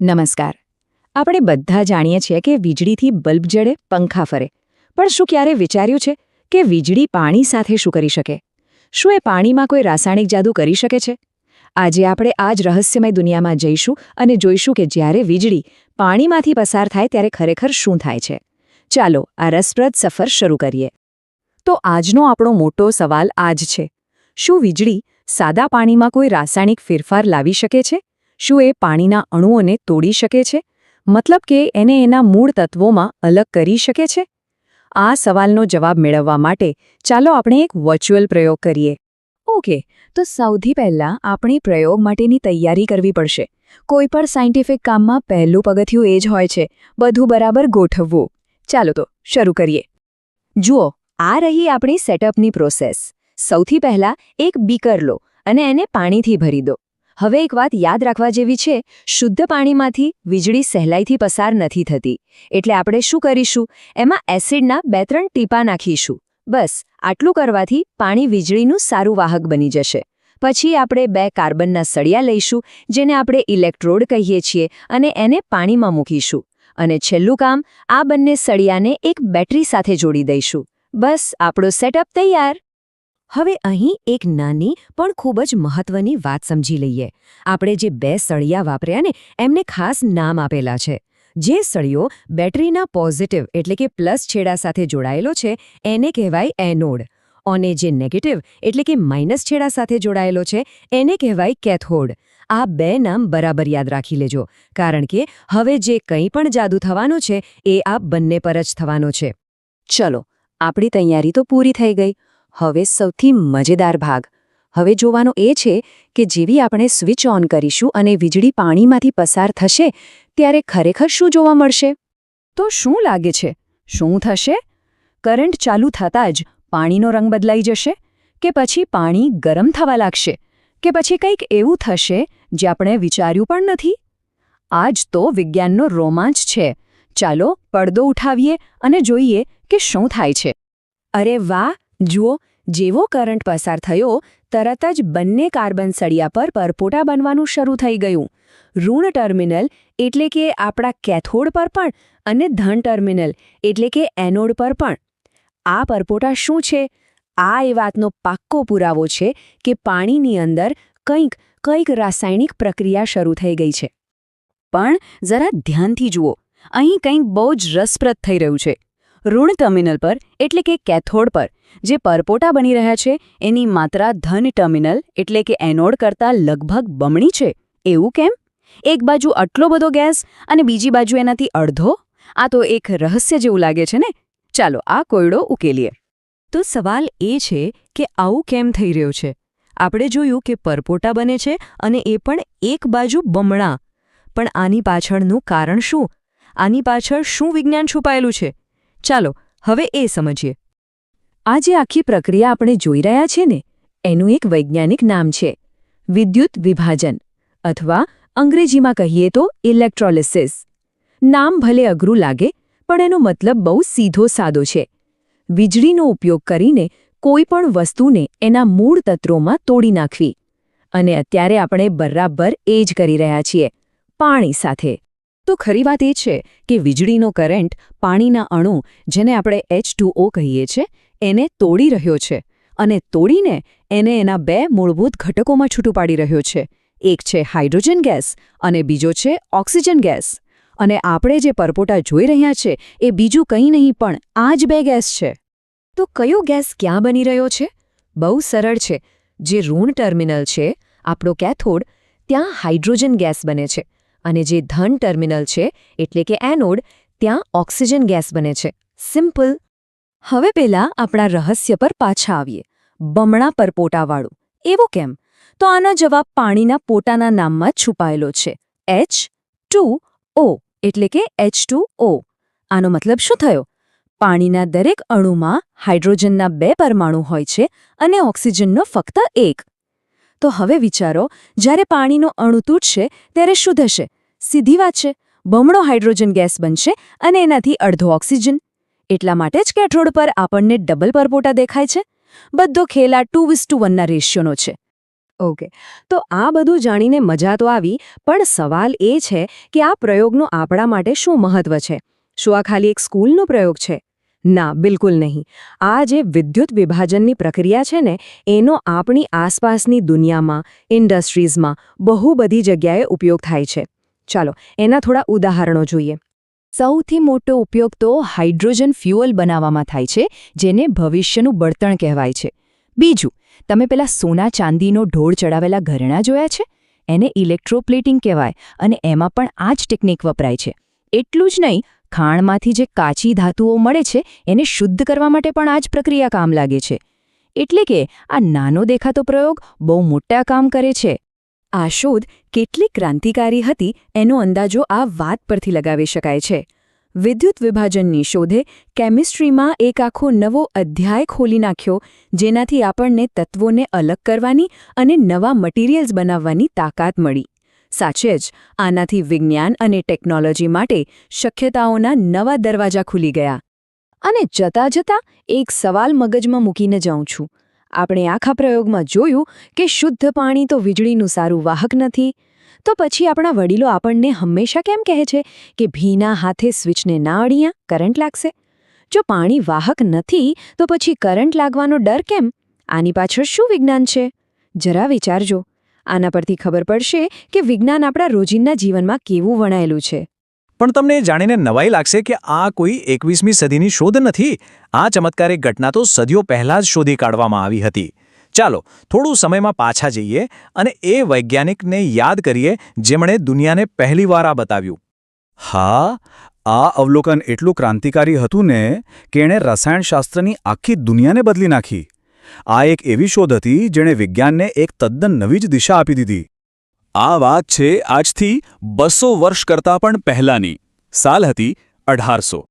નમસ્કાર. આપણે બધા જાણીએ છીએ કે વીજળીથી બલ્બ જડે, પંખા ફરે. પણ શું ક્યારે વિચાર્યું છે કે વીજળી પાણી સાથે શું કરી શકે? શું એ પાણીમાં કોઈ રાસાયણિક જાદુ કરી શકે છે? આજે આપણે આ જ રહસ્યમય દુનિયામાં જઈશું અને જોઈશું કે જ્યારે વીજળી પાણીમાંથી પસાર થાય ત્યારે ખરેખર શું થાય છે. ચાલો આ રસપ્રદ સફર શરૂ કરીએ. તો આજનો આપણો મોટો સવાલ આ જ છે. શું વીજળી સાદા પાણીમાં કોઈ રાસાયણિક ફેરફાર લાવી શકે છે? શું એ પાણીના અણુઓને તોડી શકે છે? મતલબ કે એને એના મૂળ તત્વોમાં અલગ કરી શકે છે? આ સવાલનો જવાબ મેળવવા માટે ચાલો આપણે એક વર્ચ્યુઅલ પ્રયોગ કરીએ. ઓકે, તો સૌથી પહેલાં આપણી પ્રયોગ માટેની તૈયારી કરવી પડશે. કોઈ પણ સાયન્ટિફિક કામમાં પહેલું પગથિયું એ જ હોય છે, બધું બરાબર ગોઠવવું. ચાલો તો શરૂ કરીએ. જુઓ, આ રહી આપણી સેટઅપની પ્રોસેસ. સૌથી પહેલાં એક બીકર લો અને એને પાણીથી ભરી દો. હવે એક વાત યાદ રાખવા જેવી છે, શુદ્ધ પાણીમાંથી વીજળી સહેલાઈથી પસાર નથી થતી. એટલે આપણે શું કરીશું? એમાં એસિડના 2-3 ટીપા નાખીશું. બસ આટલું કરવાથી પાણી વીજળીનું સારું વાહક બની જશે. પછી આપણે 2 કાર્બનના સળિયા લઈશું, જેને આપણે ઇલેક્ટ્રોડ કહીએ છીએ, અને એને પાણીમાં મૂકીશું. અને છેલ્લું કામ, આ બંને સળિયાને એક બેટરી સાથે જોડી દઈશું. બસ આપણો સેટઅપ તૈયાર. હવે અહીં એક નાની પણ ખૂબ જ મહત્વની વાત સમજી લઈએ. આપણે જે 2 સળિયા વાપર્યા ને એમને ખાસ નામ આપેલા છે. જે સળિયો બેટરીના પોઝિટિવ એટલે કે પ્લસ છેડા સાથે જોડાયેલો છે એને કહેવાય એનોડ, અને જે નેગેટિવ એટલે કે માઇનસ છેડા સાથે જોડાયેલો છે એને કહેવાય કેથોડ. આ 2 નામ બરાબર યાદ રાખી લેજો, કારણ કે હવે જે કંઈ પણ જાદુ થવાનું છે એ આ બંને પર જ થવાનો છે. ચલો, આપણી તૈયારી તો પૂરી થઈ ગઈ. હવે સૌથી મજેદાર ભાગ. હવે જોવાનો એ છે કે જેવી આપણે સ્વિચ ઓન કરીશું અને વીજળી પાણીમાંથી પસાર થશે ત્યારે ખરેખર શું જોવા મળશે? તો શું લાગે છે? શું થશે? કરંટ ચાલુ થતાં જ પાણીનો રંગ બદલાઈ જશે? કે પછી પાણી ગરમ થવા લાગશે? કે પછી કંઈક એવું થશે જે આપણે વિચાર્યું પણ નથી? આ જ તો વિજ્ઞાનનો રોમાંચ છે. ચાલો પડદો ઉઠાવીએ અને જોઈએ કે શું થાય છે. અરે વાહ! જુઓ, જેવો કરંટ પસાર થયો તરત જ બંને કાર્બન સળિયા પર પરપોટા બનવાનું શરૂ થઈ ગયું. ઋણ ટર્મિનલ એટલે કે આપણા કેથોડ પર પણ, અને ધન ટર્મિનલ એટલે કે એનોડ પર પણ. આ પરપોટા શું છે? આ એ વાતનો પાક્કો પુરાવો છે કે પાણીની અંદર કંઈક રાસાયણિક પ્રક્રિયા શરૂ થઈ ગઈ છે. પણ જરા ધ્યાનથી જુઓ, અહીં કંઈક બહુ જ રસપ્રદ થઈ રહ્યું છે. ઋણ ટર્મિનલ પર એટલે કે કેથોડ પર જે પરપોટા બની રહ્યા છે એની માત્રા ધન ટર્મિનલ એટલે કે એનોડ કરતાં લગભગ બમણી છે. એવું કેમ? એક બાજુ આટલો બધો ગેસ અને બીજી બાજુ એનાથી અડધો? આ તો એક રહસ્ય જેવું લાગે છે ને? ચાલો આ કોયડો ઉકેલીએ. તો સવાલ એ છે કે આવું કેમ થઈ રહ્યું છે? આપણે જોયું કે પરપોટા બને છે અને એ પણ એક બાજુ બમણા. પણ આની પાછળનું કારણ શું? આની પાછળ શું વિજ્ઞાન છુપાયેલું છે? ચાલો હવે એ સમજીએ. આ જે આખી પ્રક્રિયા આપણે જોઈ રહ્યા છીએ ને એનું એક વૈજ્ઞાનિક નામ છે વિદ્યુત વિભાજન, અથવા અંગ્રેજીમાં કહીએ તો ઇલેક્ટ્રોલિસિસ. નામ ભલે અઘરું લાગે પણ એનો મતલબ બહુ સીધો સાદો છે. વીજળીનો ઉપયોગ કરીને કોઈ પણ વસ્તુને એના મૂળ તત્વોમાં તોડી નાખવી. અને અત્યારે આપણે બરાબર એ જ કરી રહ્યા છીએ, પાણી સાથે. તો ખરી વાત એ છે કે વીજળીનો કરંટ પાણીના અણુ, જેને આપણે H2O કહીએ છીએ, એને તોડી રહ્યો છે, અને તોડીને એને એના 2 મૂળભૂત ઘટકોમાં છૂટું પાડી રહ્યો છે. એક છે હાઇડ્રોજન ગેસ અને બીજો છે ઓક્સિજન ગેસ. અને આપણે જે પરપોટા જોઈ રહ્યા છે એ બીજું કંઈ નહીં પણ આ જ 2 ગેસ છે. તો કયો ગેસ ક્યાં બની રહ્યો છે? બહુ સરળ છે. જે ઋણ ટર્મિનલ છે, આપણો કેથોડ, ત્યાં હાઇડ્રોજન ગેસ બને છે, અને જે ધન ટર્મિનલ છે એટલે કે એનોડ, ત્યાં ઓક્સિજન ગેસ બને છે. સિમ્પલ. હવે પહેલાં આપણા રહસ્ય પર પાછા આવીએ. બમણા પરપોટાવાળું એવું કેમ? તો આનો જવાબ પાણીના પોતાના નામમાં જ છુપાયેલો છે. H2O એટલે કે H2O. આનો મતલબ શું થયો? પાણીના દરેક અણુમાં હાઇડ્રોજનના 2 પરમાણુ હોય છે અને ઓક્સિજનનો ફક્ત 1. તો હવે વિચારો, જ્યારે પાણીનો અણુ તૂટશે ત્યારે શું થશે? સીધી વાત છે, બમણો હાઇડ્રોજન ગેસ બનશે અને એનાથી અડધો ઓક્સિજન. એટલા માટે જ કેથોડ પર આપણને ડબલ પરપોટા દેખાય છે. બધો ખેલ આ 2:1 ના રેશિયોનો છે. ઓકે, તો આ બધું જાણીને મજા તો આવી, પણ સવાલ એ છે કે આ પ્રયોગનું આપણા માટે શું મહત્વ છે? શું આ ખાલી એક સ્કૂલનો પ્રયોગ છે? ના, બિલકુલ નહીં. આ જે વિદ્યુત વિભાજનની પ્રક્રિયા છે ને, એનો આપણી આસપાસની દુનિયામાં, ઇન્ડસ્ટ્રીઝમાં બહુ બધી જગ્યાએ ઉપયોગ થાય છે. ચાલો, એના થોડા ઉદાહરણો જોઈએ. સૌથી મોટો ઉપયોગ તો હાઇડ્રોજન ફ્યુઅલ બનાવવામાં થાય છે, જેને ભવિષ્યનું બળતણ કહેવાય છે. બીજું, તમે પેલા સોના ચાંદીનો ઢોળ ચડાવેલા ઘરેણાં જોયા છે? એને ઇલેક્ટ્રોપ્લેટિંગ કહેવાય, અને એમાં પણ આ જ ટેકનિક વપરાય છે. એટલું જ નહીં, ખાણમાંથી જે કાચી ધાતુઓ મળે છે એને શુદ્ધ કરવા માટે પણ આ જ પ્રક્રિયા કામ લાગે છે. એટલે કે આ નાનો દેખાતો પ્રયોગ બહુ મોટા કામ કરે છે. આ શોધ કેટલી ક્રાંતિકારી હતી એનો અંદાજો આ વાત પરથી લગાવી શકાય છે. વિદ્યુત વિભાજનની શોધે કેમિસ્ટ્રીમાં એક આખો નવો અધ્યાય ખોલી નાખ્યો, જેનાથી આપણને તત્વોને અલગ કરવાની અને નવા મટીરિયલ્સ બનાવવાની તાકાત મળી. સાચે જ, આનાથી વિજ્ઞાન અને ટેકનોલોજી માટે શક્યતાઓના નવા દરવાજા ખુલી ગયા. અને જતાં જતાં એક સવાલ મગજમાં મૂકીને જાઉં છું. આપણે આખા પ્રયોગમાં જોયું કે શુદ્ધ પાણી તો વીજળીનું સારું વાહક નથી. તો પછી આપણા વડીલો આપણને હંમેશા કેમ કહે છે કે ભીના હાથે સ્વિચને ના અડીયા, કરંટ લાગશે? જો પાણી વાહક નથી તો પછી કરંટ લાગવાનો ડર કેમ? આની પાછળ શું વિજ્ઞાન છે? જરા વિચારજો. આના પરથી ખબર પડશે કે વિજ્ઞાન આપણા રોજિંદા જીવનમાં કેવું વણાયેલું છે. પણ તમને જાણીને નવાઈ લાગશે કે આ કોઈ 21મી સદીની શોધ નથી. આ ચમત્કારિક ઘટના તો સદીઓ પહેલાં જ શોધી કાઢવામાં આવી હતી. ચાલો થોડું સમયમાં પાછા જઈએ અને એ વૈજ્ઞાનિકને યાદ કરીએ જેમણે દુનિયાને પહેલીવાર આ બતાવ્યું. હા, આ અવલોકન એટલું ક્રાંતિકારી હતું ને કે એણે રસાયણશાસ્ત્રની આખી દુનિયાને બદલી નાખી. આ એક એવી શોધ હતી જેણે વિજ્ઞાનને એક તદ્દન નવી જ દિશા આપી દીધી. આ વાત છે આજથી 200 વર્ષ કરતાં પણ પહેલાંની. સાલ હતી 1800.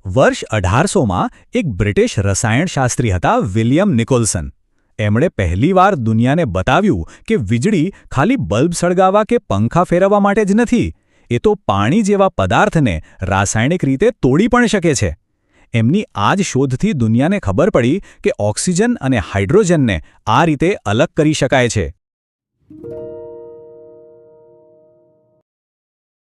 વર્ષ 1800માં એક બ્રિટિશ રસાયણશાસ્ત્રી હતા વિલિયમ નિકોલસન. એમણે પહેલીવાર દુનિયાને બતાવ્યું કે વીજળી ખાલી બલ્બ સળગાવવા કે પંખા ફેરવવા માટે જ નથી. એ તો પાણી જેવા પદાર્થને રાસાયણિક રીતે તોડી પણ શકે છે. એમની આ જ શોધથી દુનિયાને ખબર પડી કે ઓક્સિજન અને હાઇડ્રોજનને આ રીતે અલગ કરી શકાય છે.